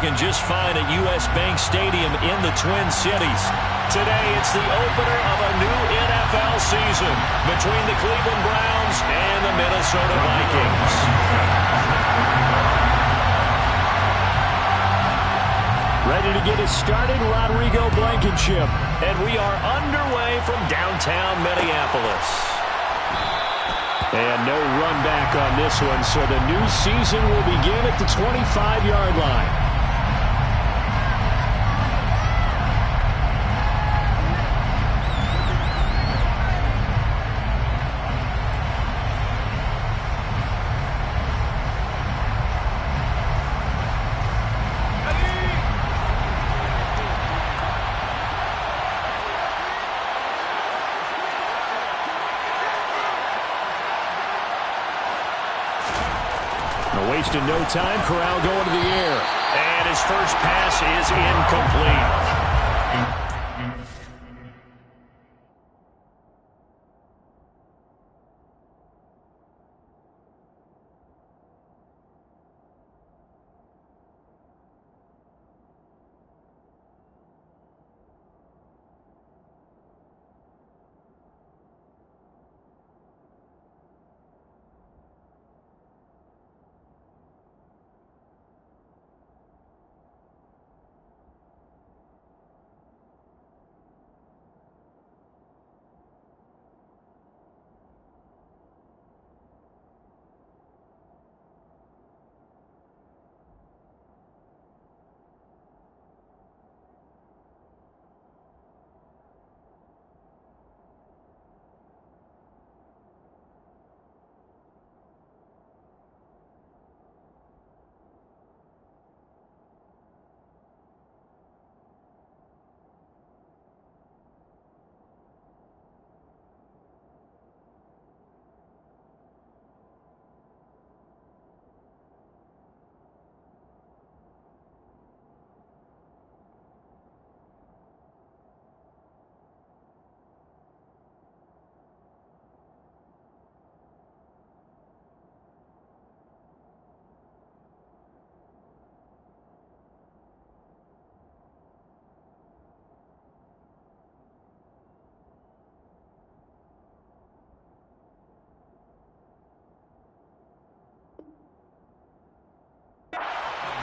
working just fine at U.S. Bank Stadium in the Twin Cities. Today, it's the opener of a new NFL season between the Cleveland Browns and the Minnesota Vikings. Ready to get us started, Rodrigo Blankenship. And we are underway from downtown Minneapolis. And no run back on this one, so the new season will begin at the 25-yard line. Wasting no time. Corral going to the air. And his first pass is incomplete.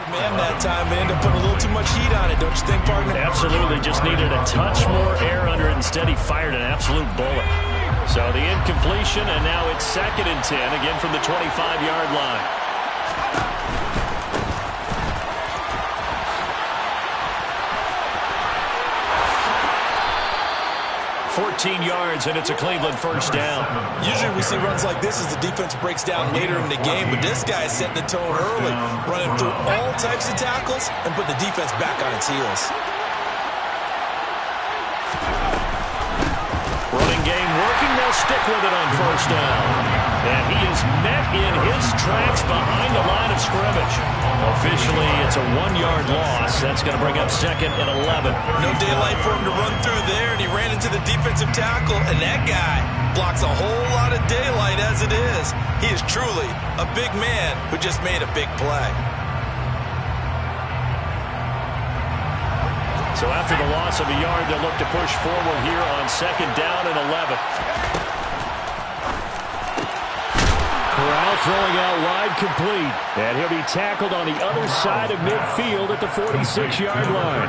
Man, that time it ended up putting a little too much heat on it, don't you think, partner? Absolutely, just needed a touch more air under it. Instead, he fired an absolute bullet. So the incompletion, and now it's 2nd and 10, again from the 25-yard line. 14 yards, and it's a Cleveland first down. Usually we see runs like this as the defense breaks down later in the game, but this guy is setting the tone early, running through all types of tackles and putting the defense back on its heels. Running game working, they'll stick with it on first down. And he is met in his tracks behind the line of scrimmage. Officially, it's a 1-yard loss. That's going to bring up 2nd and 11. No daylight for him to run through there, and he ran into the defensive tackle, and that guy blocks a whole lot of daylight as it is. He is truly a big man who just made a big play. So after the loss of a yard, they'll look to push forward here on 2nd down and 11. Corral throwing out wide, complete. And he'll be tackled on the other side of midfield at the 46-yard line.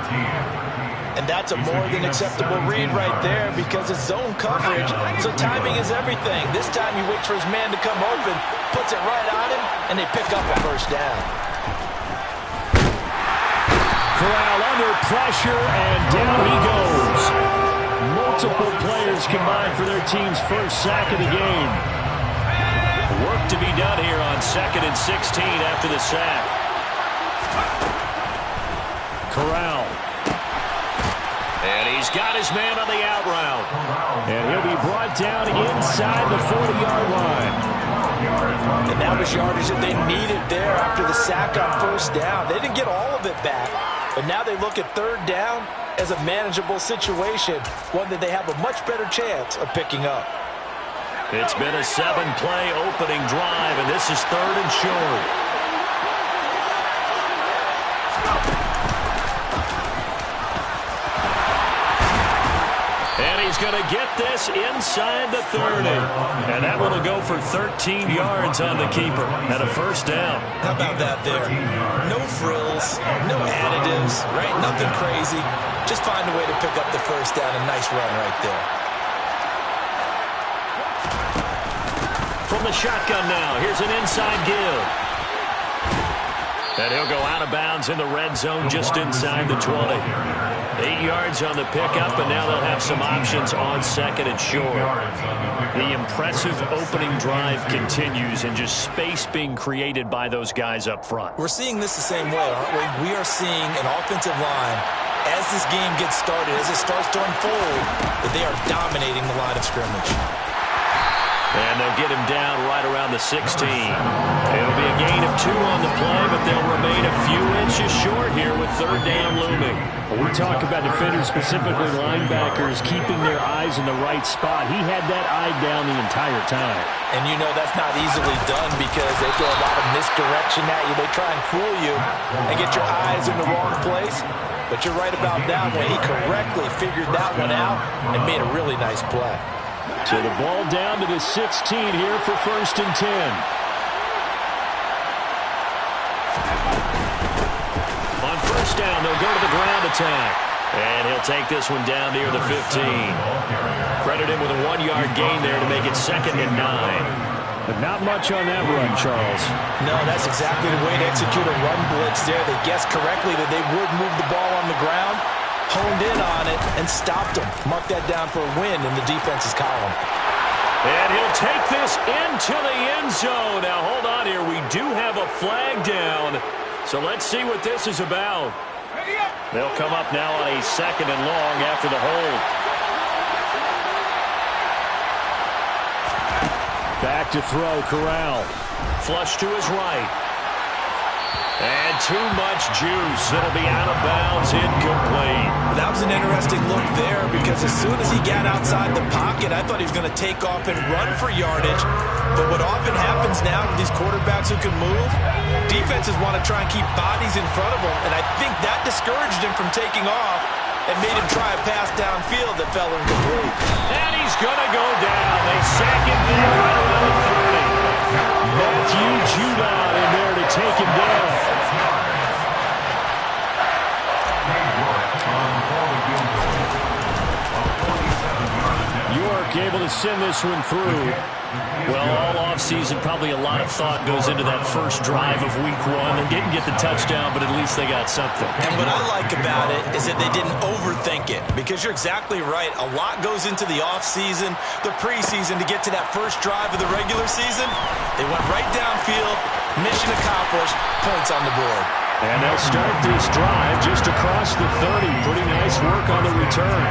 And that's a more than acceptable read right there because it's zone coverage, so timing is everything. This time he waits for his man to come open, puts it right on him, and they pick up a first down. Corral under pressure, and down he goes. Multiple players combined for their team's first sack of the game. Work to be done here on 2nd and 16 after the sack. Corral. And he's got his man on the out route. And he'll be brought down inside the 40-yard line. And that was yardage that they needed there after the sack on first down. They didn't get all of it back, but now they look at 3rd down as a manageable situation, one that they have a much better chance of picking up. It's been a 7-play opening drive, and this is 3rd and short. he's going to get this inside the 30. And that one will go for 13 yards on the keeper and a first down. How about that there? No frills, no additives, right? Nothing crazy. Just find a way to pick up the first down. A nice run right there. From the shotgun now, here's an inside give. And he'll go out of bounds in the red zone just inside the 20. 8 yards on the pickup, and now they'll have some options on second and short. The impressive opening drive continues, and just space being created by those guys up front. We're seeing this the same way, aren't we? We are seeing an offensive line, as this game gets started, as it starts to unfold, that they are dominating the line of scrimmage. And they'll get him down right around the 16. It'll be a gain of 2 on the play, but they'll remain a few inches short here with third down looming. Well, we talk about defenders, specifically linebackers, keeping their eyes in the right spot. He had that eye down the entire time. And you know that's not easily done because they throw a lot of misdirection at you. They try and fool you and get your eyes in the wrong place. But you're right about that one. He correctly figured that one out and made a really nice play. So the ball down to the 16 here for first and 10. On first down, they'll go to the ground attack. And he'll take this one down near the 15. Credit him with a 1-yard gain there to make it 2nd and 9. But not much on that run, Charles. No, that's exactly the way to execute a run blitz there. They guessed correctly that they would move the ball on the ground, honed in on it, and stopped them. Mark that down for a win in the defense's column. And he'll take this into the end zone. Now, hold on here. We do have a flag down. So let's see what this is about. They'll come up now on a 2nd and long after the hold. Back to throw, Corral. Flush to his right. And too much juice. It'll be out of bounds, incomplete. That was an interesting look there because as soon as he got outside the pocket, I thought he was going to take off and run for yardage. But what often happens now with these quarterbacks who can move, defenses want to try and keep bodies in front of them, and I think that discouraged him from taking off and made him try a pass downfield that fell incomplete. And he's going to go down. They sack him back right around the 30. Matthew Judon in there to take him down. York able to send this one through. Well, all offseason, probably a lot of thought goes into that first drive of week 1. They didn't get the touchdown, but at least they got something. And what I like about it is that they didn't overthink it, because you're exactly right. A lot goes into the offseason, the preseason, to get to that first drive of the regular season. They went right downfield, mission accomplished, points on the board. And they'll start this drive just across the 30. Pretty nice work on the return.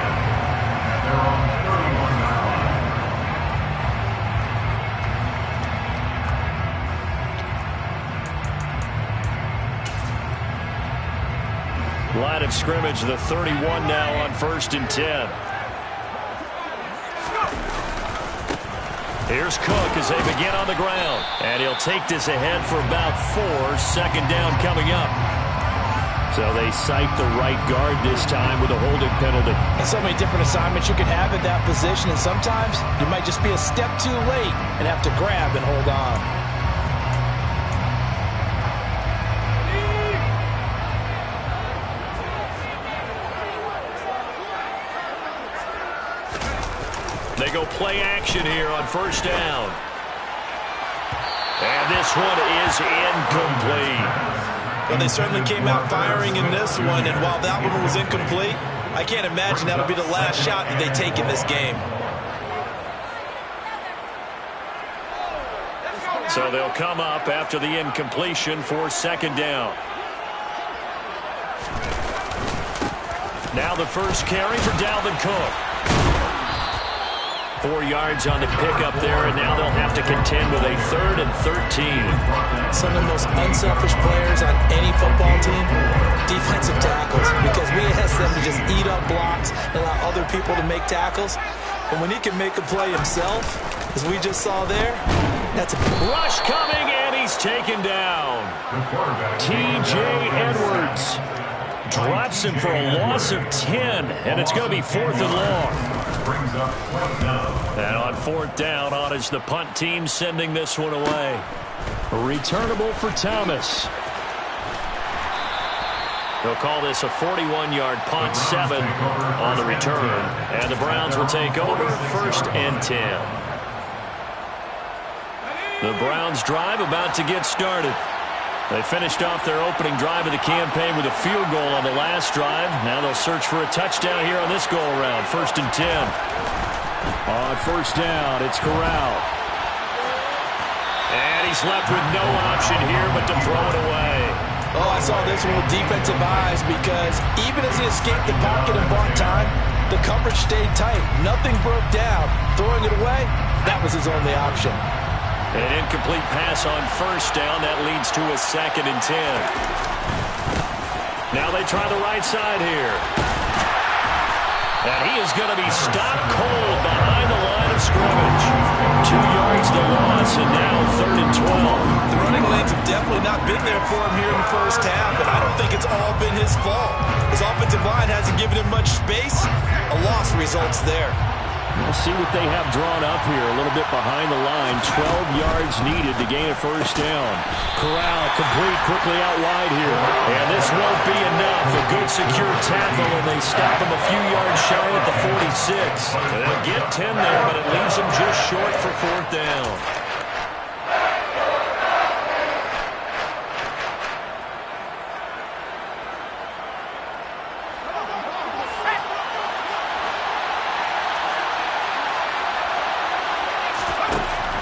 Line of scrimmage, the 31 now on 1st and 10. Here's Cook as they begin on the ground. And he'll take this ahead for about 4. 2nd down coming up. So they cite the right guard this time with a holding penalty. And so many different assignments you can have in that position, and sometimes you might just be a step too late and have to grab and hold on. They go play action here on 1st down. And this one is incomplete. Well, they certainly came out firing in this one, and while that one was incomplete, I can't imagine that'll be the last shot that they take in this game. So they'll come up after the incompletion for 2nd down. Now the first carry for Dalvin Cook. 4 yards on the pickup there, and now they'll have to contend with a 3rd and 13. Some of the most unselfish players on any football team, defensive tackles, because we ask them to just eat up blocks and allow other people to make tackles. And when he can make a play himself, as we just saw there, that's a rush coming, and he's taken down. T.J. Edwards drops drops him for a loss of 10, and it's going to be 4th and long. And on 4th down, on is the punt team sending this one away. Returnable for Thomas. They'll call this a 41-yard punt, 7 on the return. And the Browns will take over, 1st and 10. The Browns drive about to get started. They finished off their opening drive of the campaign with a field goal on the last drive. Now they'll search for a touchdown here on this go-around, 1st and 10. On 1st down, it's Corral. And he's left with no option here but to throw it away. Oh, I saw this one with defensive eyes because even as he escaped the pocket and bought time, the coverage stayed tight. Nothing broke down. Throwing it away, that was his only option. An incomplete pass on 1st down. That leads to a 2nd and 10. Now they try the right side here. And he is going to be stopped cold behind the line of scrimmage. 2 yards the loss, and now 3rd and 12. The running lanes have definitely not been there for him here in the first half, and I don't think it's all been his fault. His offensive line hasn't given him much space. A loss results there. We'll see what they have drawn up here. A little bit behind the line. 12 yards needed to gain a 1st down. Corral complete quickly out wide here. And this won't be enough. A good secure tackle, and they stop him a few yards shy at the 46. They'll get 10 there, but it leaves them just short for 4th down.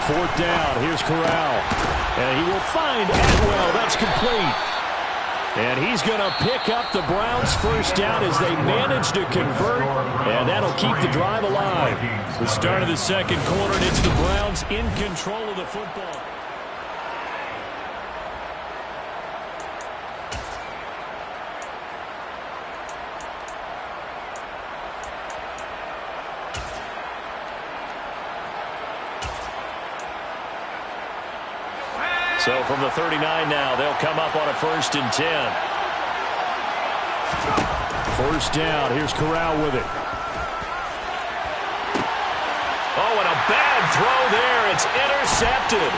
Fourth down, here's Corral. And he will find Atwell. That's complete. And he's going to pick up the Browns' 1st down as they manage to convert. And that'll keep the drive alive. The start of the 2nd quarter, and it's the Browns in control of the football. So from the 39 now, they'll come up on a 1st and 10. 1st down. Here's Corral with it. Oh, and a bad throw there. It's intercepted.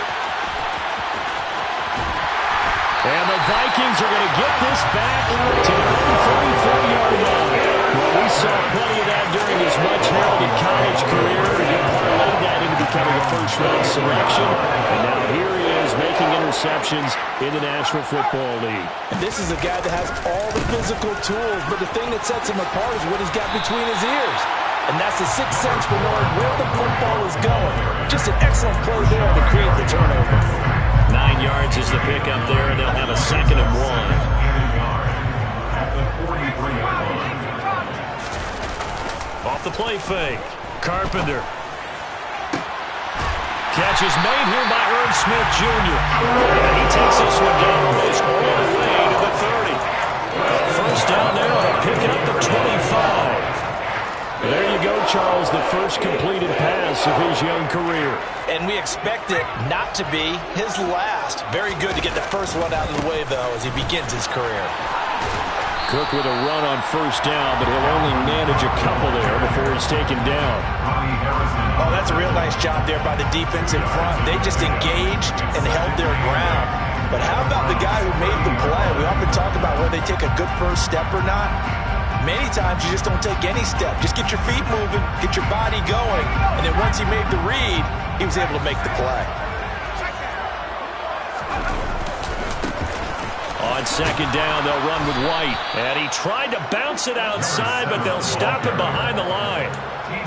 And the Vikings are going to get this back to their own 44-yard line. Well, we saw plenty of that during his much-heralded college career. He parlayed that into becoming a first-round selection. And now here he is making interceptions in the National Football League. And this is a guy that has all the physical tools, but the thing that sets him apart is what he's got between his ears. And that's the sixth sense for knowing where the football is going. Just an excellent play there to create the turnover. 9 yards is the pickup there, and they'll have a 2nd and 1. Off the play fake. Carpenter. Catch is made here by Irv Smith Jr. And he takes this one down almost all the way to the 30. 1st down there on a pickup to 25. There you go, Charles, the first completed pass of his young career. And we expect it not to be his last. Very good to get the first one out of the way, though, as he begins his career. Cook with a run on 1st down, but he'll only manage a couple there before he's taken down. Oh, that's a real nice job there by the defense in front. They just engaged and held their ground. But how about the guy who made the play? We often talk about whether they take a good first step or not. Many times you just don't take any step. Just get your feet moving, get your body going, and then once he made the read, he was able to make the play. On 2nd down, they'll run with White. And he tried to bounce it outside, but they'll stop it behind the line.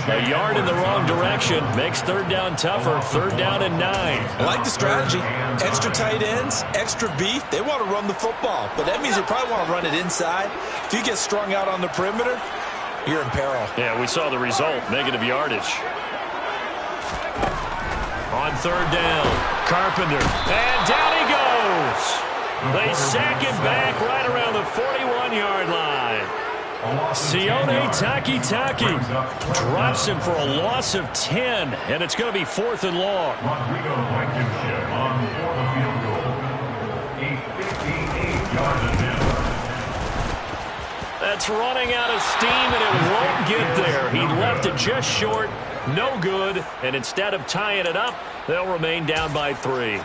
A yard in the wrong direction makes 3rd down tougher. 3rd down and 9. I like the strategy. Extra tight ends, extra beef. They want to run the football, but that means they probably want to run it inside. If you get strung out on the perimeter, you're in peril. Yeah, we saw the result. Negative yardage. On 3rd down, Carpenter. And down he goes. They sack him back right around the 41-yard line. Sione Takitaki drops him for a loss of 10, and it's going to be 4th and long. Rodrigo Blankenship on 4th field goal. A 58-yard attempt. That's running out of steam, and it won't get there. He left it just short, no good, and instead of tying it up, they'll remain down by 3.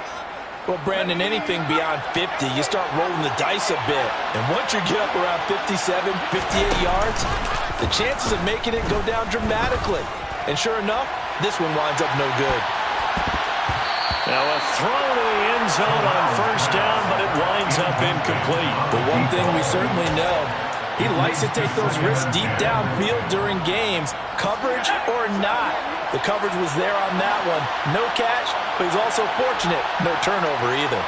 Well, Brandon, anything beyond 50, you start rolling the dice a bit. And once you get up around 57, 58 yards, the chances of making it go down dramatically. And sure enough, this one winds up no good. Now a throw to the end zone on first down, but it winds up incomplete. The one thing we certainly know, he likes to take those risks deep downfield during games, coverage or not. The coverage was there on that one. No catch, but he's also fortunate. No turnover either.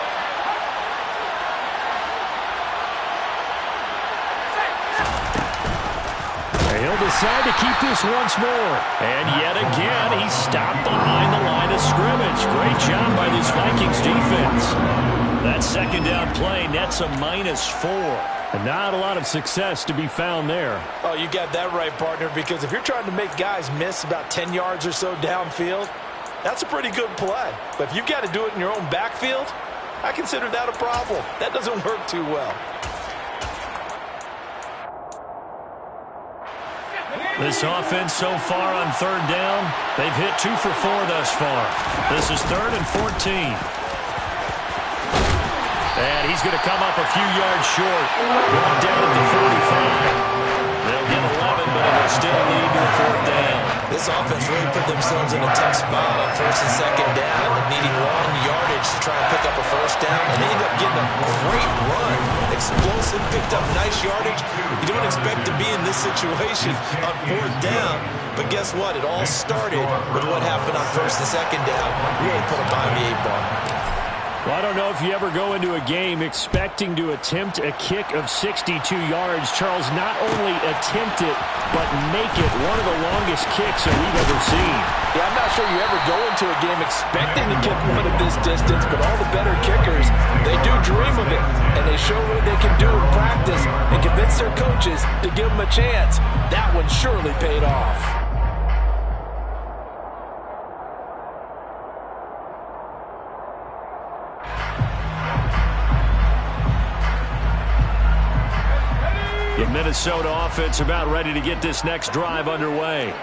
He'll decide to keep this once more. And yet again, he's stopped behind the line of scrimmage. Great job by this Vikings defense. That second down play nets a -4. And not a lot of success to be found there. Oh, you got that right, partner, because if you're trying to make guys miss about 10 yards or so downfield, that's a pretty good play. But if you've got to do it in your own backfield, I consider that a problem. That doesn't work too well. This offense so far on third down, they've hit 2 for 4 thus far. This is 3rd and 14. And he's going to come up a few yards short. Going down at the 45. They'll get 11, but it'll still lead to a 4th down. This offense really put themselves in a tough spot on 1st and 2nd down and needing long yardage to try and pick up a 1st down. And they end up getting a great run. Explosive, picked up nice yardage. You don't expect to be in this situation on 4th down. But guess what? It all started with what happened on 1st and 2nd down. Really put them behind the 8-ball. Well, I don't know if you ever go into a game expecting to attempt a kick of 62 yards. Charles, not only attempt it, but make it one of the longest kicks that we've ever seen. Yeah, I'm not sure you ever go into a game expecting to kick one of this distance, but all the better kickers, they do dream of it, and they show what they can do in practice and convince their coaches to give them a chance. That one surely paid off. The Minnesota offense about ready to get this next drive underway.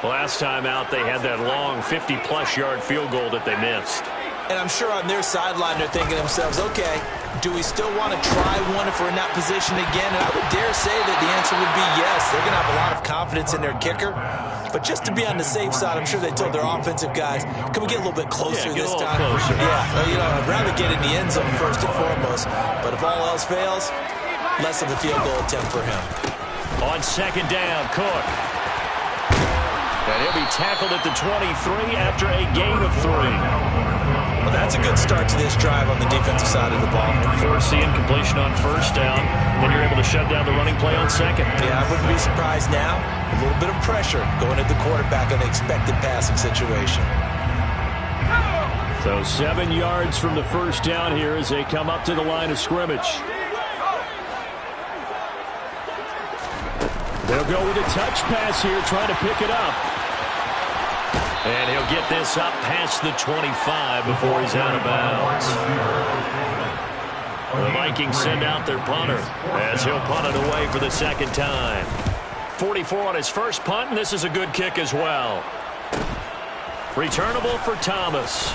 Last time out, they had that long 50-plus yard field goal that they missed. And I'm sure on their sideline they're thinking to themselves, okay, do we still want to try one if we're in that position again? And I would dare say that the answer would be yes. They're going to have a lot of confidence in their kicker. But just to be on the safe side, I'm sure they told their offensive guys, can we get a little bit closer this time? Closer. Yeah, well, you know, I'd rather get in the end zone first and foremost. But if all else fails, less of a field goal attempt for him. On 2nd down, Cook. And he'll be tackled at the 23 after a gain of 3. Well, that's a good start to this drive on the defensive side of the ball. Force the incompletion on 1st down, then you're able to shut down the running play on 2nd. Yeah, I wouldn't be surprised now. A little bit of pressure going at the quarterback in the expected passing situation. So 7 yards from the 1st down here as they come up to the line of scrimmage. They'll go with a touch pass here, trying to pick it up. And he'll get this up past the 25 before he's out of bounds. The Vikings send out their punter as he'll punt it away for the 2nd time. 44 on his first punt, and this is a good kick as well. Returnable for Thomas.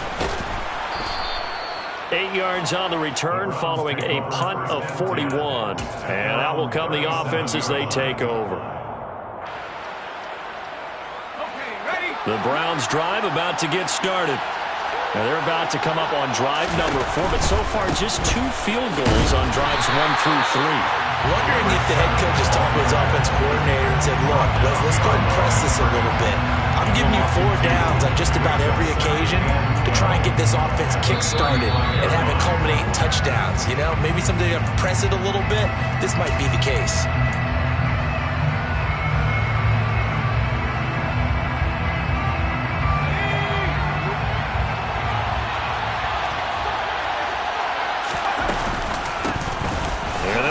8 yards on the return following a punt of 41. And out will come the offense as they take over. The Browns drive about to get started. Now they're about to come up on drive number 4, but so far just 2 field goals on drives 1 through 3. Wondering if the head coach has talked to his offensive coordinator and said, look, let's go ahead and press this a little bit. I'm giving you 4 downs on just about every occasion to try and get this offense kick-started and have it culminate in touchdowns. You know, maybe someday you press it a little bit. This might be the case.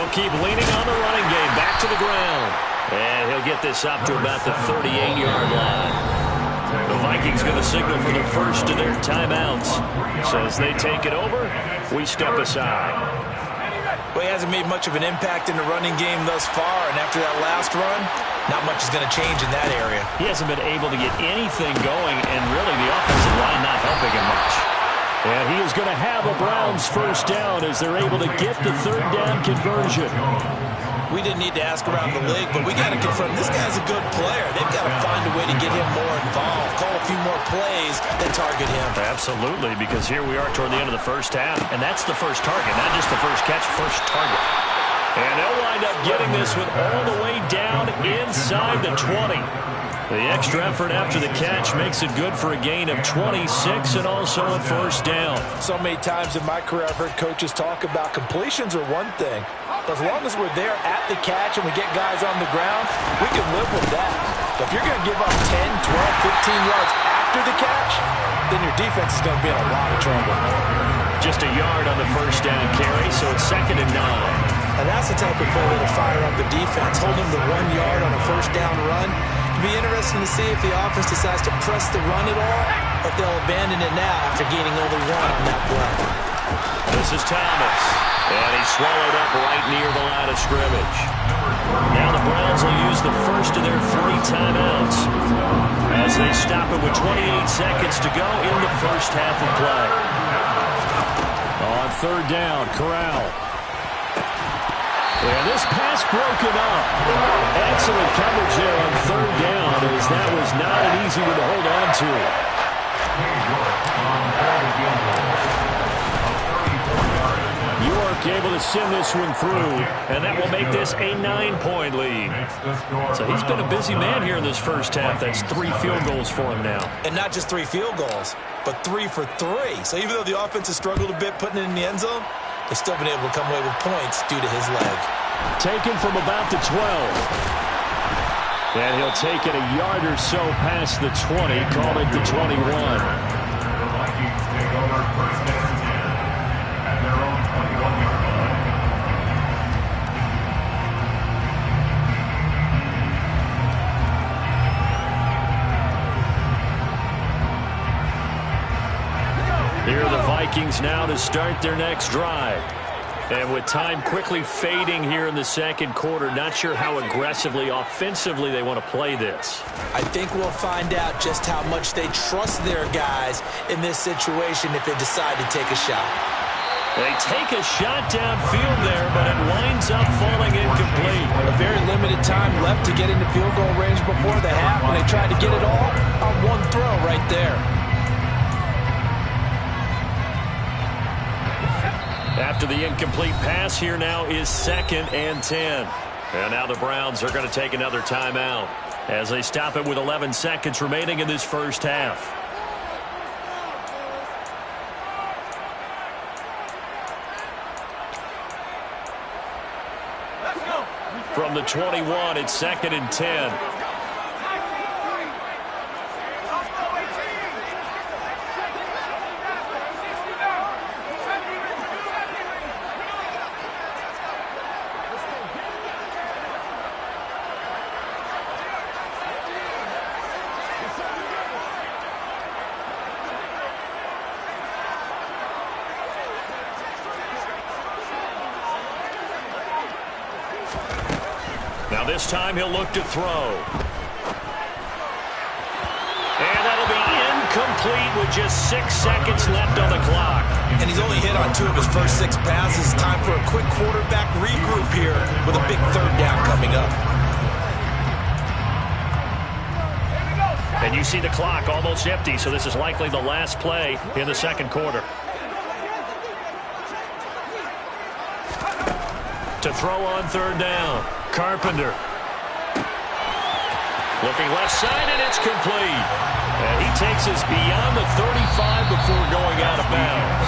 Keep leaning on the running game. Back to the ground. And he'll get this up to about the 38-yard line. The Vikings going to signal for the first of their timeouts. So as they take it over, we step aside. Well, he hasn't made much of an impact in the running game thus far, and after that last run, not much is going to change in that area. He hasn't been able to get anything going, and really the offensive line not helping him much. And he is going to have a Browns first down as they're able to get the third down conversion. We didn't need to ask around the league, but we got to confirm this guy's a good player. They've got to find a way to get him more involved, call a few more plays that target him. Absolutely, because here we are toward the end of the first half, and that's the first target, not just the first catch, first target. And they'll wind up getting this one all the way down inside the 20. The extra effort after the catch makes it good for a gain of 26 and also a first down. So many times in my career I've heard coaches talk about completions are one thing. As long as we're there at the catch and we get guys on the ground, we can live with that. But if you're going to give up 10, 12, 15 yards after the catch, then your defense is going to be in a lot of trouble. Just a yard on the first down carry, so it's 2nd and 9. And that's the type of play that'll fire up the defense, hold them to 1 yard on a first down run. It'll be interesting to see if the offense decides to press the run at all, or if they'll abandon it now after gaining only 1 on that play. This is Thomas, and he's swallowed up right near the line of scrimmage. Now the Browns will use the first of their 3 timeouts as they stop it with 28 seconds to go in the first half of play. On third down, Corral. And this pass broken up. Excellent coverage there on third down, as that was not an easy one to hold on to. You aren't able to send this one through, and that will make this a 9-point lead. So he's been a busy man here in this first half. That's 3 field goals for him now. And not just 3 field goals, but 3 for 3. So even though the offense has struggled a bit putting it in the end zone, they've still been able to come away with points due to his leg. Taken from about the 12. And he'll take it a yard or so past the 20, call it the 21. The Vikings take over first down at their own 21-yard line. Here are the Vikings now to start their next drive. And with time quickly fading here in the second quarter, not sure how aggressively, offensively they want to play this. I think we'll find out just how much they trust their guys in this situation if they decide to take a shot. They take a shot downfield there, but it winds up falling incomplete. A very limited time left to get into field goal range before the half, and they tried to get it all on one throw right there. After the incomplete pass, here now is 2nd and 10. And now the Browns are going to take another timeout as they stop it with 11 seconds remaining in this first half. From the 21, it's 2nd and 10. Now this time he'll look to throw. And that'll be incomplete with just 6 seconds left on the clock. And he's only hit on 2 of his first 6 passes. Time for a quick quarterback regroup here with a big third down coming up. And you see the clock almost empty, so this is likely the last play in the second quarter. To throw on third down, Carpenter. Looking left side, and it's complete. And he takes us beyond the 35 before going out of bounds.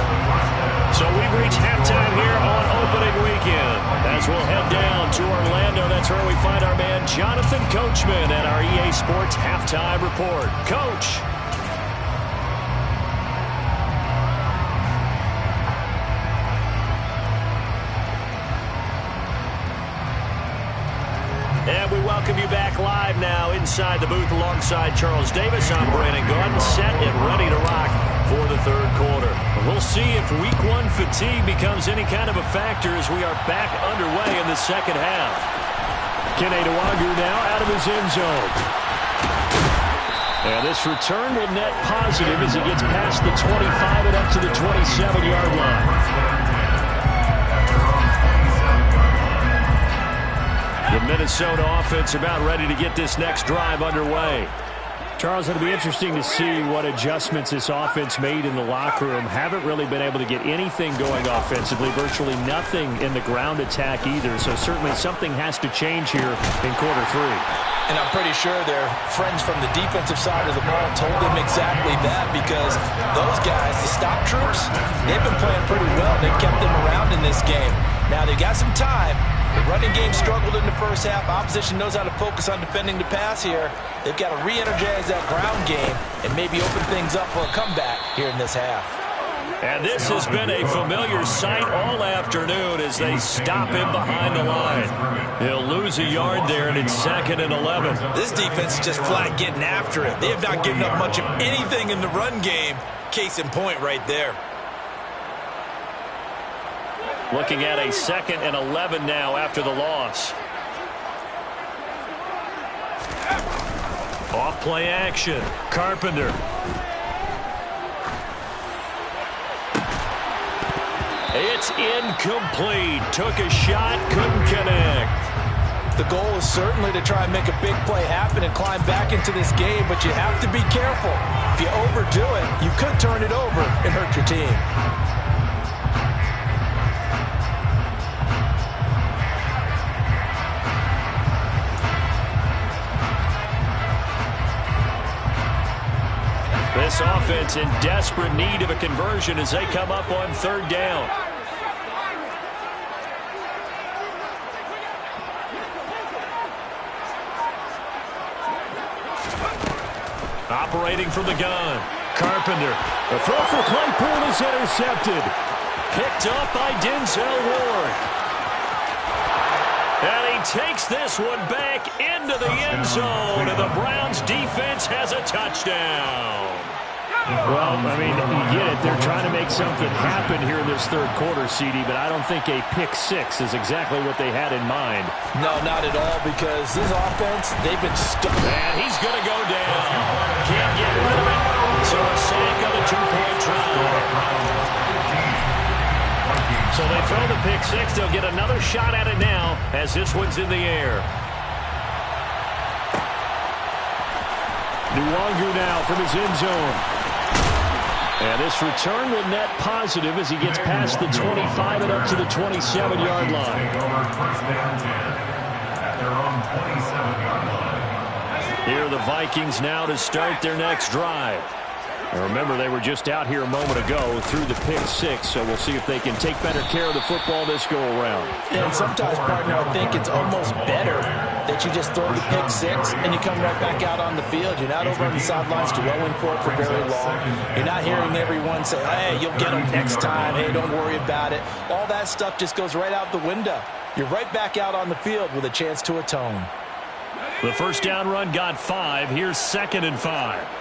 So we've reached halftime here on opening weekend. As we'll head down to Orlando, that's where we find our man Jonathan Coachman at our EA Sports Halftime Report. Coach. And we welcome you back live now inside the booth alongside Charles Davis. I'm Brandon Gordon, set and ready to rock for the third quarter. We'll see if week one fatigue becomes any kind of a factor as we are back underway in the second half. Kene Nwangwu now out of his end zone. And this return will net positive as he gets past the 25 and up to the 27-yard line. The Minnesota offense about ready to get this next drive underway. Charles, it'll be interesting to see what adjustments this offense made in the locker room. Haven't really been able to get anything going offensively, virtually nothing in the ground attack either. So certainly something has to change here in quarter three. And I'm pretty sure their friends from the defensive side of the ball told them exactly that, because those guys, the stop troops, they've been playing pretty well. They've kept them around in this game. Now they've got some time. The running game struggled in the first half. Opposition knows how to focus on defending the pass here. They've got to re-energize that ground game and maybe open things up for a comeback here in this half. And this has been a familiar sight all afternoon as they stop him behind the line. He'll lose a yard there, and it's 2nd and 11. This defense is just flat getting after it. They have not given up much of anything in the run game. Case in point right there. Looking at a 2nd and 11 now after the loss. Off play action. Carpenter. It's incomplete. Took a shot, couldn't connect. The goal is certainly to try and make a big play happen and climb back into this game, but you have to be careful. If you overdo it, you could turn it over and hurt your team. This offense in desperate need of a conversion as they come up on 3rd down. Operating from the gun. Carpenter. The throw for Claypool is intercepted. Picked up by Denzel Ward. And he takes this one back into the end zone, and the Browns defense has a touchdown. Well, I mean, you get it. They're trying to make something happen here in this third quarter, CD, but I don't think a pick six is exactly what they had in mind. No, not at all, because this offense, they've been stuck. And he's going to go down. Can't get rid of it. So a sack on the 2-point try. So they throw the pick six. They'll get another shot at it now as this one's in the air. Nwangwu now from his end zone. And this return will net positive as he gets past the 25 and up to the 27-yard line. Here are the Vikings now to start their next drive. And remember, they were just out here a moment ago through the pick six, so we'll see if they can take better care of the football this go-around. And sometimes, partner, I think it's almost better that you just throw the pick six and you come right back out on the field. You're not over on the sidelines dwelling for it for very long. You're not hearing everyone say, hey, you'll get them next time. Hey, don't worry about it. All that stuff just goes right out the window. You're right back out on the field with a chance to atone. The first down run got 5. Here's 2nd and 5.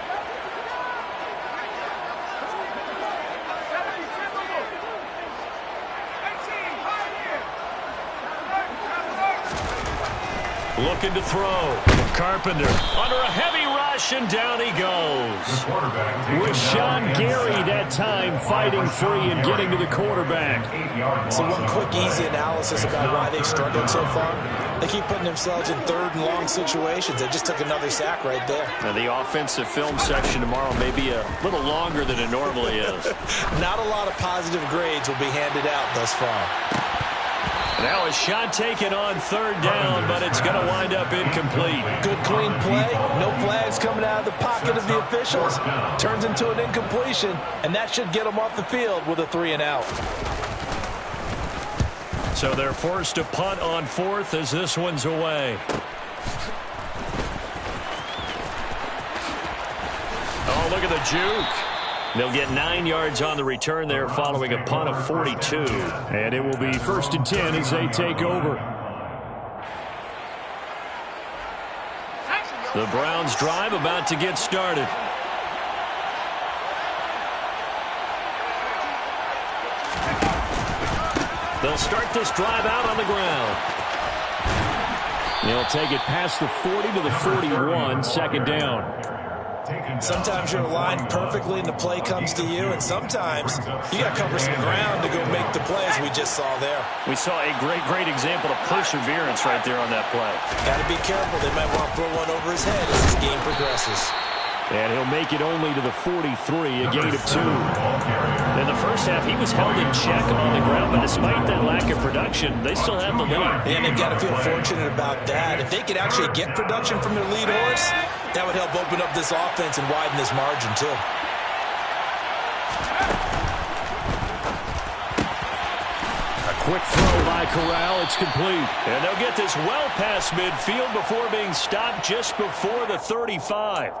Looking to throw. Carpenter under a heavy rush, and down he goes. Rashawn Gary that time fighting free and getting to the quarterback. So one quick, easy analysis about why they've struggled so far. They keep putting themselves in 3rd and long situations. They just took another sack right there. Now the offensive film section tomorrow may be a little longer than it normally is. Not a lot of positive grades will be handed out thus far. Now a shot taken on 3rd down, but it's going to wind up incomplete. Good clean play. No flags coming out of the pocket of the officials. Turns into an incompletion, and that should get them off the field with a 3 and out. So they're forced to punt on 4th as this one's away. Oh, look at the juke. They'll get 9 yards on the return there following a punt of 42. And it will be 1st and 10 as they take over. The Browns drive about to get started. They'll start this drive out on the ground. They'll take it past the 40 to the 41, second down. Sometimes you're aligned perfectly and the play comes to you, and sometimes you got to cover some ground to go make the play, as we just saw there. We saw a great example of perseverance right there on that play. Got to be careful. They might want to throw one over his head as this game progresses. And he'll make it only to the 43, a gain of 2. In the first half, he was held in check on the ground, but despite that lack of production, they still have the lead. And they've got to feel fortunate about that. If they could actually get production from their lead horse, that would help open up this offense and widen this margin, too. A quick throw by Corral. It's complete. And they'll get this well past midfield before being stopped just before the 35.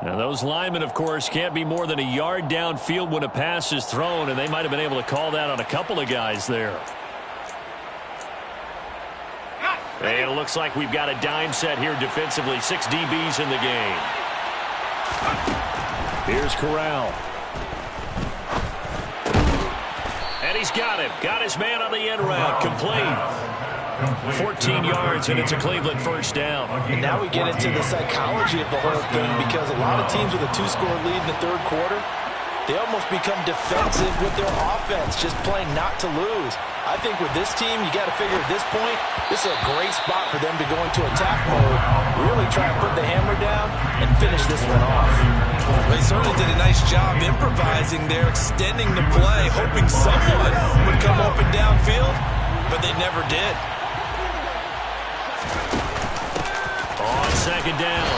Now, those linemen, of course, can't be more than a yard downfield when a pass is thrown, and they might have been able to call that on a couple of guys there. And it looks like we've got a dime set here defensively. 6 DBs in the game. Here's Corral. And he's got him. Got his man on the end route. Complete. 14 yards, and it's a Cleveland first down. And now we get into the psychology of the whole thing, because a lot of teams with a 2-score lead in the third quarter, they almost become defensive with their offense, just playing not to lose. I think with this team, you got to figure at this point, this is a great spot for them to go into attack mode, really try and put the hammer down and finish this one off. They certainly did a nice job improvising there, extending the play, hoping someone would come open downfield, but they never did. On second down,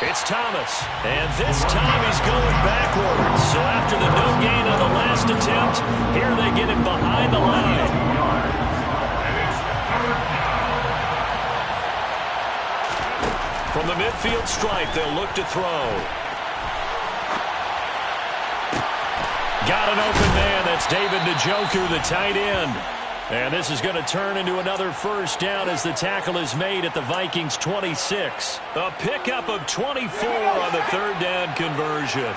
it's Thomas. And this time he's going backwards. So after the no gain on the last attempt, here they get him behind the line. From the midfield stripe, they'll look to throw. Got an open man. That's David Njoku, the tight end. And this is going to turn into another first down as the tackle is made at the Vikings 26. A pickup of 24 on the third down conversion.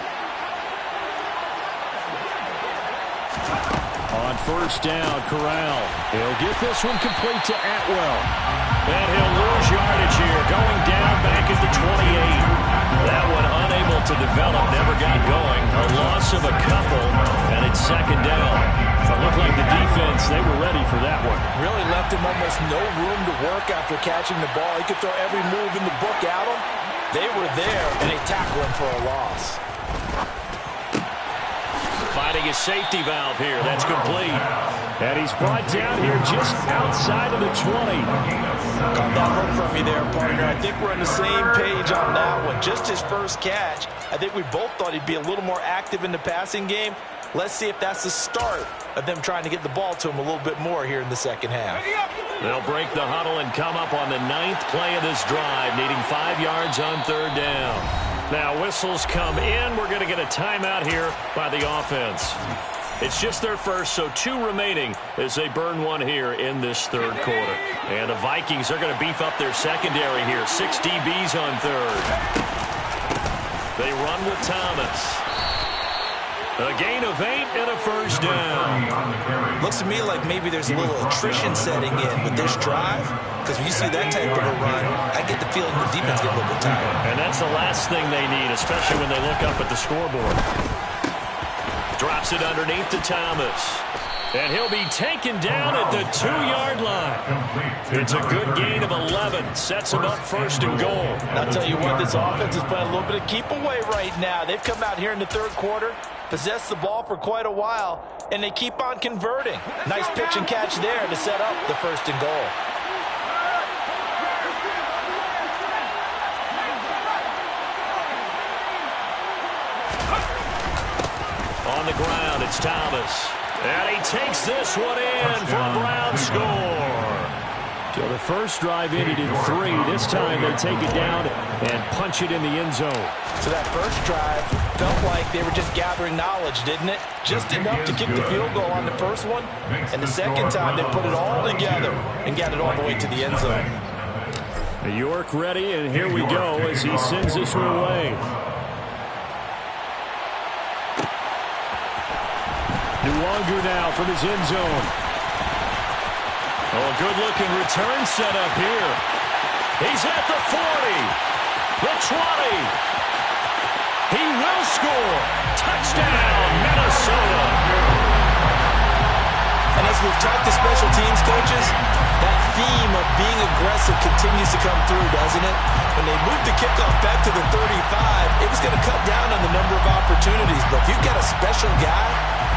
On first down, Corral. He'll get this one complete to Atwell. And he'll lose yardage here, going down back at the 28. That one unable to develop, never got going. A loss of a couple, and it's second down. So it looked like the defense, they were ready for that one. Really left him almost no room to work after catching the ball. He could throw every move in the book at him. They were there, and they tackled him for a loss. Finding a safety valve here. That's complete. And he's brought down here just outside of the 20. Caught that hook from me there, partner. I think we're on the same page on that one. Just his first catch. I think we both thought he'd be a little more active in the passing game. Let's see if that's the start of them trying to get the ball to him a little bit more here in the second half. They'll break the huddle and come up on the 9th play of this drive, needing 5 yards on third down. Now whistles come in. We're going to get a timeout here by the offense. It's just their first, so 2 remaining as they burn one here in this third quarter. And the Vikings are going to beef up their secondary here. 6 DBs on third. They run with Thomas. A gain of 8 and a first down. Looks to me like maybe there's a little attrition setting in with this drive, because when you see that type of a run, I get the feeling the defense get a little bit tired. And that's the last thing they need, especially when they look up at the scoreboard. Drops it underneath to Thomas. And he'll be taken down at the 2-yard line. It's a good gain of 11. Sets him up first and goal. And I'll tell you what, this offense is playing a little bit of keep away right now. They've come out here in the third quarter, possessed the ball for quite a while, and they keep on converting. Nice pitch and catch there to set up the first and goal. On the ground, it's Thomas. And he takes this one in for a Brown score. So the first drive ended in 3. This time they take it down and punch it in the end zone. So that first drive felt like they were just gathering knowledge, didn't it? Just enough to kick the field goal on the first one. And the second time they put it all together and got it all the way to the end zone. York ready, and here we go as he sends this one away. Nwangu now from his end zone. Oh, good-looking return set up here. He's at the 40, the 20. He will score. Touchdown, Minnesota. And as we've talked to special teams coaches, that theme of being aggressive continues to come through, doesn't it? When they moved the kickoff back to the 35, it was going to cut down on the number of opportunities. But if you've got a special guy,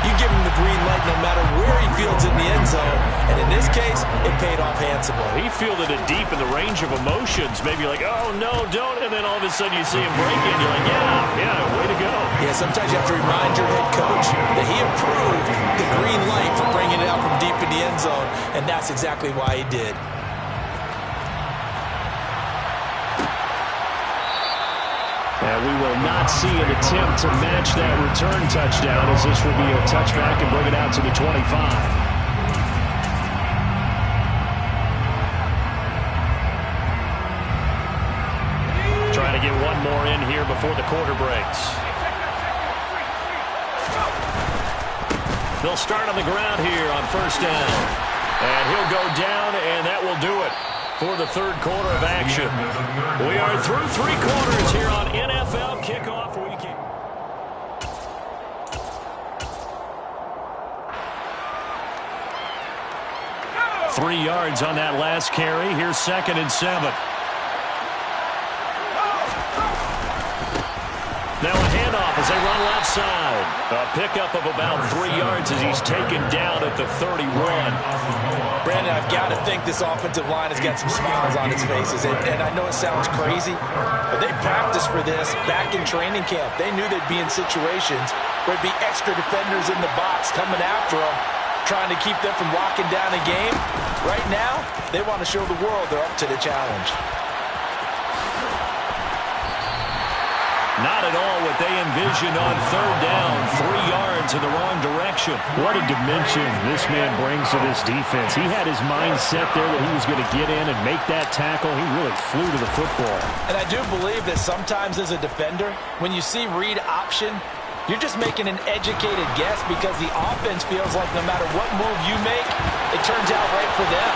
you give him the green light no matter where he fields in the end zone. And in this case, it paid off handsomely. He fielded it deep in the range of emotions. Maybe like, oh, no, don't. And then all of a sudden you see him break in. You're like, yeah, way to go. Yeah, sometimes you have to remind your head coach that he approved the green light for bringing it out from deep in the end zone. And that's exactly why he did. And we will not see an attempt to match that return touchdown, as this will be a touchback and bring it out to the 25. Trying to get one more in here before the quarter breaks. They'll start on the ground here on first down. And he'll go down, and that will do it for the third quarter of action. We are through 3 quarters here on NFL Kickoff Weekend. Three yards on that last carry. Here's 2nd and 7. Now a handoff as they run left side. A pickup of about 3 yards as he's taken down at the 31. Brandon, I've got to think this offensive line has got some smiles on its faces. And I know it sounds crazy, but they practiced for this back in training camp. They knew they'd be in situations where there'd be extra defenders in the box coming after them, trying to keep them from locking down a game. Right now, they want to show the world they're up to the challenge. Not at all what they envisioned on third down. 3 yards in the wrong direction. What a dimension this man brings to this defense. He had his mind set there that he was going to get in and make that tackle. He really flew to the football. And I do believe that sometimes as a defender, when you see read option, you're just making an educated guess because the offense feels like no matter what move you make, it turns out right for them.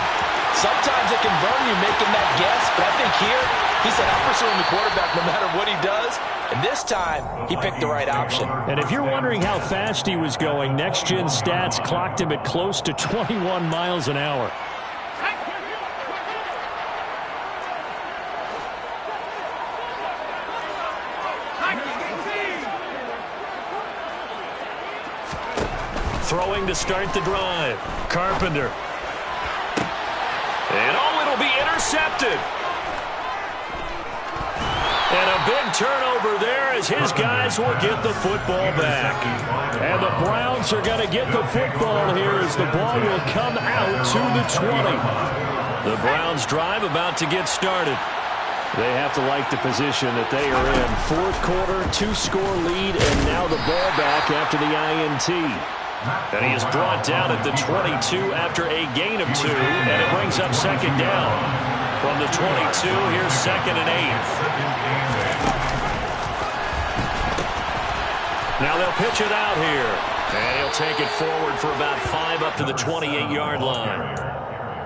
Sometimes it can burn you making that guess, but I think here, he said, I'm pursuing the quarterback no matter what he does. And this time, he picked the right option. And if you're wondering how fast he was going, Next Gen Stats clocked him at close to 21 miles an hour. Throwing to start the drive. Carpenter. And it'll be intercepted. And a big turnover there as his guys will get the football back. And the Browns are going to get the football here as the ball will come out to the 20. The Browns drive about to get started. They have to like the position that they are in. Fourth quarter, 2-score lead, and now the ball back after the INT. And he is brought down at the 22 after a gain of 2, and it brings up second down. From the 22, here's 2nd and 8. Now they'll pitch it out here. And he'll take it forward for about 5 up to the 28-yard line.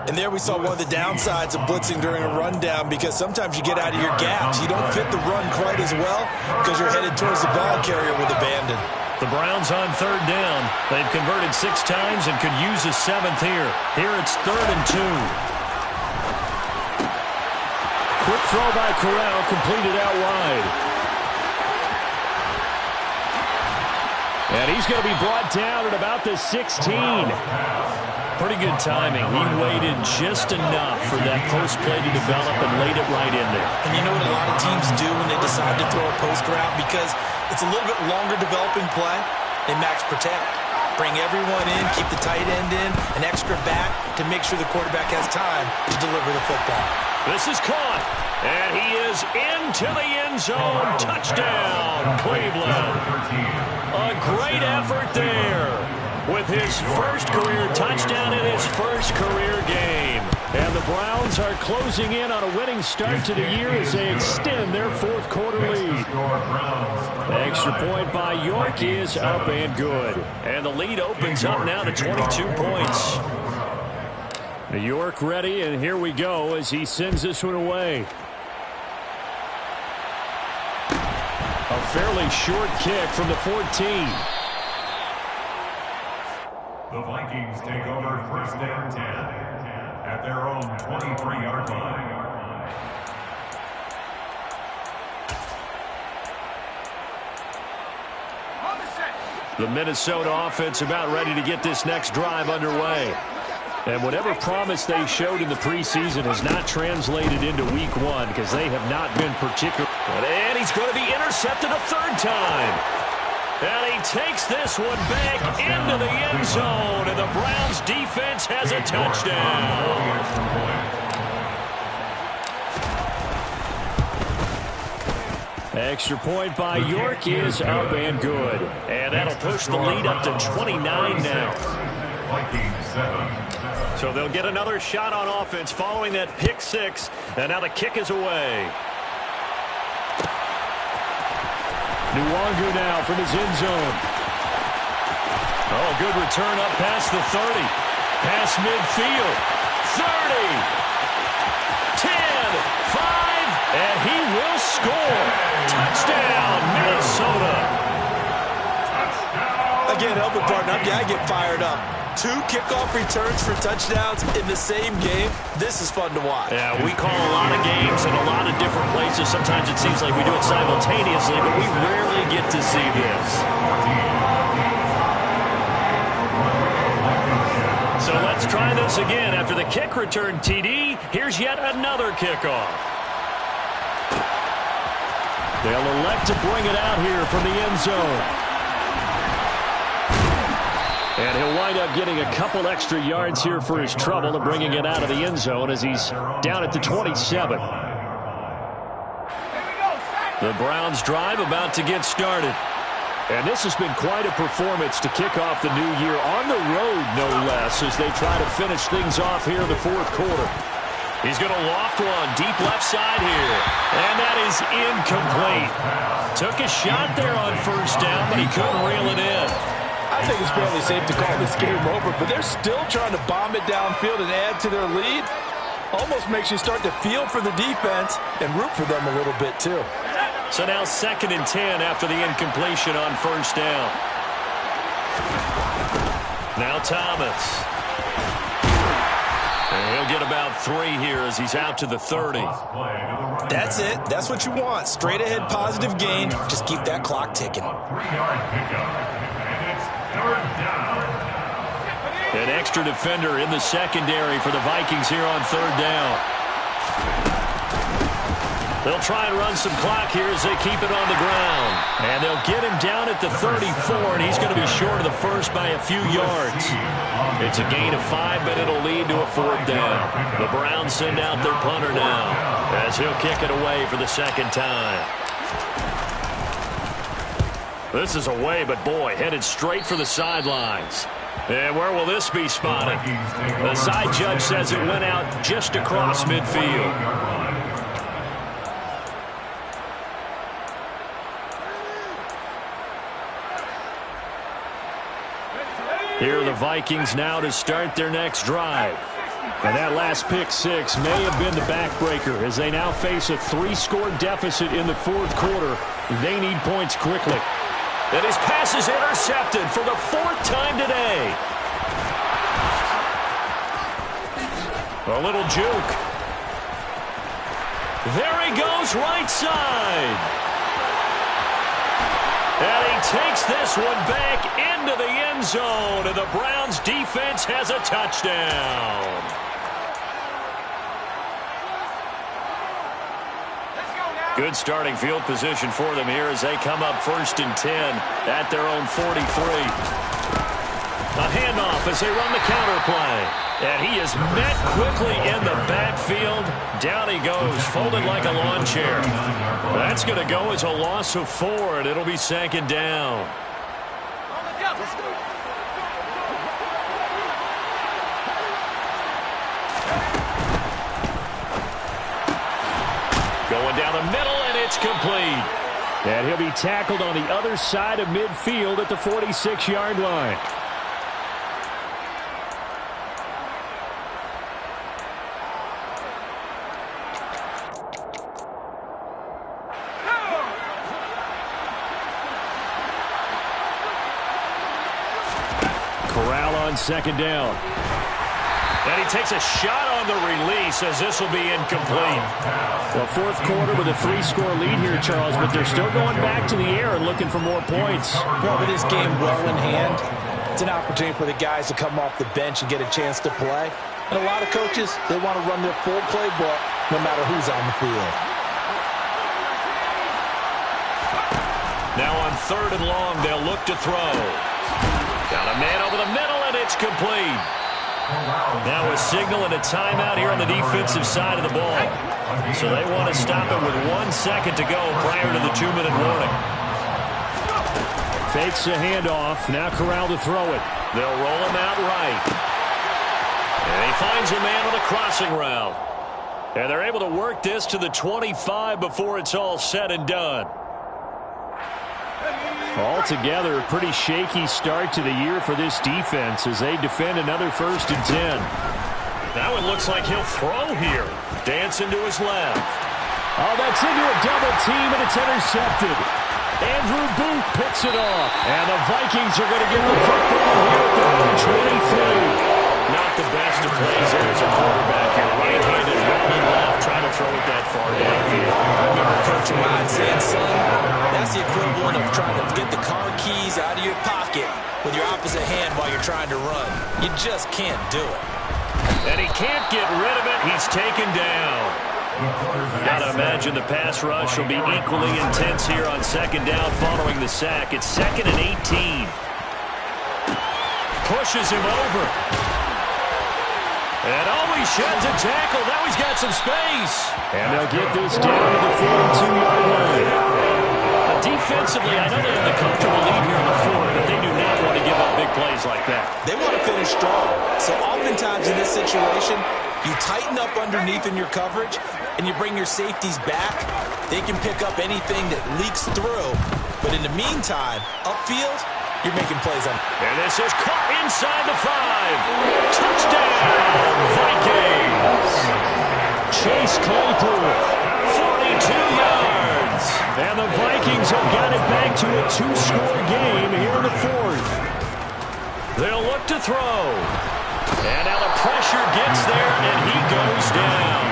And there we saw one of the downsides of blitzing during a rundown because sometimes you get out of your gaps. You don't fit the run quite as well because you're headed towards the ball carrier with abandon. The Browns on third down. They've converted 6 times and could use a 7th here. Here it's 3rd and 2. Quick throw by Corral, completed out wide. And he's going to be brought down at about the 16. Pretty good timing. He waited just enough for that post play to develop and laid it right in there. And you know what a lot of teams do when they decide to throw a post route? Because it's a little bit longer developing play. They max protect. Bring everyone in, keep the tight end in, an extra back to make sure the quarterback has time to deliver the football. This is caught, and he is into the end zone. Touchdown, Cleveland. A great effort there with his first career touchdown in his first career game. And the Browns are closing in on a winning start to the year as they extend their fourth quarter lead. The extra point by York is up and good. And the lead opens up now to 22 points. York ready, and here we go as he sends this one away. A fairly short kick from the 14. The Vikings take over first and 10 at their own 23-yard line. The Minnesota offense about ready to get this next drive underway. And whatever promise they showed in the preseason has not translated into week one because they have not been particular. And he's going to be intercepted a third time. And he takes this one back into the end zone. And the Browns defense has a touchdown. Extra point by York is up and good. And that'll push the lead up to 29 now. So they'll get another shot on offense following that pick six. And now the kick is away. Nwangu now from his end zone. Oh, good return up past the 30. Past midfield. 30. 10. 5. And he will score. Touchdown, Minnesota. Again, helping partner, I get fired up. 2 kickoff returns for touchdowns in the same game. This is fun to watch. Yeah, we call a lot of games in a lot of different places. Sometimes it seems like we do it simultaneously, but we rarely get to see this. So let's try this again. After the kick return TD, here's yet another kickoff. They'll elect to bring it out here from the end zone. And he'll wind up getting a couple extra yards here for his trouble and bringing it out of the end zone as he's down at the 27. The Browns drive about to get started. And this has been quite a performance to kick off the new year on the road, no less, as they try to finish things off here in the fourth quarter. He's going to loft one deep left side here. And that is incomplete. Took a shot there on first down, but he couldn't reel it in. I think it's fairly safe to call this game over, but they're still trying to bomb it downfield and add to their lead. Almost makes you start to feel for the defense and root for them a little bit, too. So now 2nd and 10 after the incompletion on first down. Now Thomas. And he'll get about 3 here as he's out to the 30. That's it. That's what you want. Straight ahead positive gain. Just keep that clock ticking. 3-yard pickup. An extra defender in the secondary for the Vikings here on third down. They'll try and run some clock here as they keep it on the ground. And they'll get him down at the 34, and he's going to be short of the first by a few yards. It's a gain of 5, but it'll lead to a 4th down. The Browns send out their punter now as he'll kick it away for the 2nd time. This is away, but boy, headed straight for the sidelines. And where will this be spotted? The side judge says it went out just across midfield. Here are the Vikings now to start their next drive. And that last pick six may have been the backbreaker as they now face a 3-score deficit in the fourth quarter. They need points quickly. And his pass is intercepted for the 4th time today. A little juke. There he goes, right side. And he takes this one back into the end zone. And the Browns defense has a touchdown. Good starting field position for them here as they come up 1st and 10 at their own 43. A handoff as they run the counter play. And he is met quickly in the backfield. Down he goes, folded like a lawn chair. That's going to go as a loss of 4, and it'll be 2nd down. Going down the middle, and it's complete. And he'll be tackled on the other side of midfield at the 46-yard line. on second down. And he takes a shot on the release as this will be incomplete. Well, fourth quarter with a 3-score lead here, Charles, but they're still going back to the air and looking for more points. Well, with this game well in hand, it's an opportunity for the guys to come off the bench and get a chance to play. And a lot of coaches, they want to run their full playbook no matter who's on the field. Now on 3rd and long, they'll look to throw. Got a man over the middle, and it's complete. Now a signal and a timeout here on the defensive side of the ball. So they want to stop it with 1 second to go prior to the 2-minute warning. Fakes a handoff. Now Corral to throw it. They'll roll him out right. And he finds a man on the crossing route. And they're able to work this to the 25 before it's all said and done. Altogether, a pretty shaky start to the year for this defense as they defend another 1st and 10. Now it looks like he'll throw here. Dancing to his left. Oh, that's into a double team, and it's intercepted. Andrew Booth picks it off. And the Vikings are going to get the football here at their own 23. Not the best of plays there as a quarterback here. Right-handed, rolling left, trying to throw it that far downfield. I remember Coach Ryan saying, son, that's the equivalent of trying to get the car keys out of your pocket with your opposite hand while you're trying to run. You just can't do it. And he can't get rid of it. He's taken down. Gotta imagine the pass rush will be equally intense here on 2nd down following the sack. It's 2nd and 18. Pushes him over. And always sheds a tackle. Now he's got some space. And they'll get this down to the 42-yard line. Defensively, I know they have the comfortable lead here in the 4th, but they do not want to give up big plays like that. They want to finish strong. So oftentimes in this situation, you tighten up underneath in your coverage, and you bring your safeties back. They can pick up anything that leaks through. But in the meantime, upfield, you're making plays on. And this is caught inside the 5. Touchdown, Vikings. Chase Claypool, 42 yards. And the Vikings have got it back to a 2-score game here in the 4th. They'll look to throw. And now the pressure gets there, and he goes down.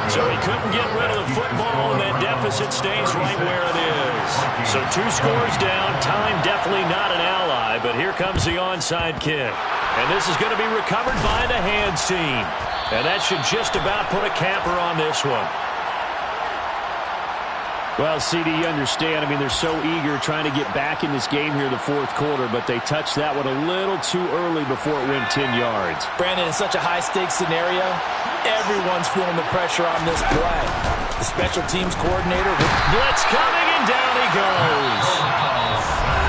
So he couldn't get rid of the football, and that deficit stays right where it is. So 2 scores down. Time definitely not an ally, but here comes the onside kick. And this is going to be recovered by the hands team. And that should just about put a capper on this one. Well, CD, you understand. I mean, they're so eager trying to get back in this game here in the 4th quarter, but they touched that one a little too early before it went 10 yards. Brandon, in such a high-stakes scenario, everyone's feeling the pressure on this play. The special teams coordinator. Blitz coming, and down he goes.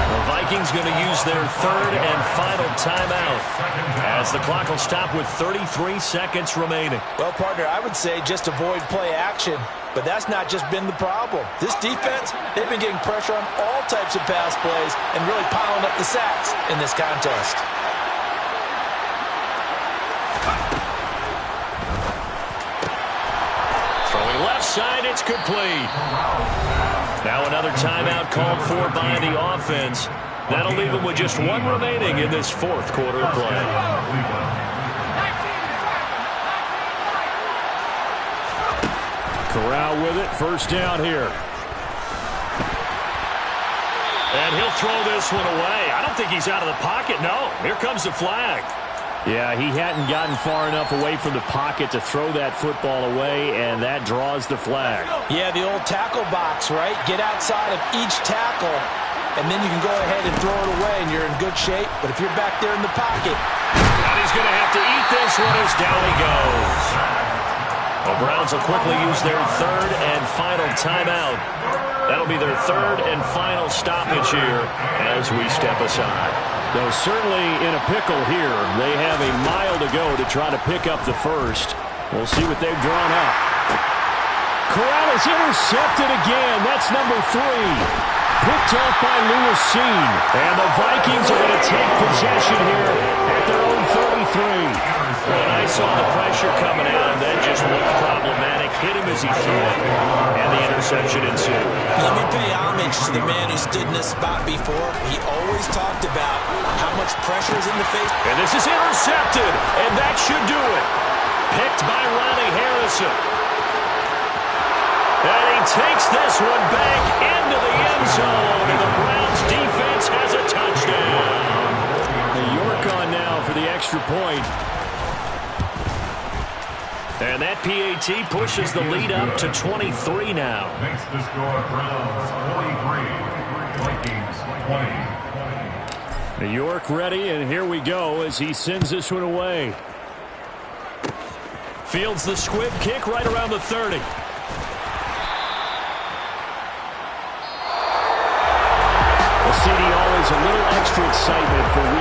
The Vikings going to use their 3rd and final timeout as the clock will stop with 33 seconds remaining. Well, partner, I would say just avoid play action, but that's not just been the problem. This defense, they've been getting pressure on all types of pass plays and really piling up the sacks in this contest. Throwing left side, it's complete. Now another timeout called for by the offense. That'll leave them with just 1 remaining in this 4th quarter of play. Corral with it. 1st down here. And he'll throw this one away. I don't think he's out of the pocket. No, here comes the flag. Yeah, he hadn't gotten far enough away from the pocket to throw that football away, and that draws the flag. Yeah, the old tackle box, right? Get outside of each tackle, and then you can go ahead and throw it away, and you're in good shape. But if you're back there in the pocket... And he's going to have to eat this one as down he goes. The Browns will quickly use their 3rd and final timeout. That'll be their 3rd and final stoppage here as we step aside. Though certainly in a pickle here. They have a mile to go to try to pick up the 1st. We'll see what they've drawn up. Corral is intercepted again. That's number 3. Picked off by Lewis Seen. And the Vikings are going to take possession here at their own When I saw the pressure coming at him, that just looked problematic. Hit him as he threw it, and the interception ensued. Let me pay homage to the man who stood in this spot before. He always talked about how much pressure is in the face. And this is intercepted, and that should do it. Picked by Ronnie Harrison. And he takes this one back into the end zone, and the Browns defense has a touchdown. York on now for the extra point. And that PAT pushes the lead up to 23 now. Makes the score Browns 43, Vikings 20. New York ready, and here we go as he sends this one away. Fields the squib kick right around the 30. The CD always a little extra excitement for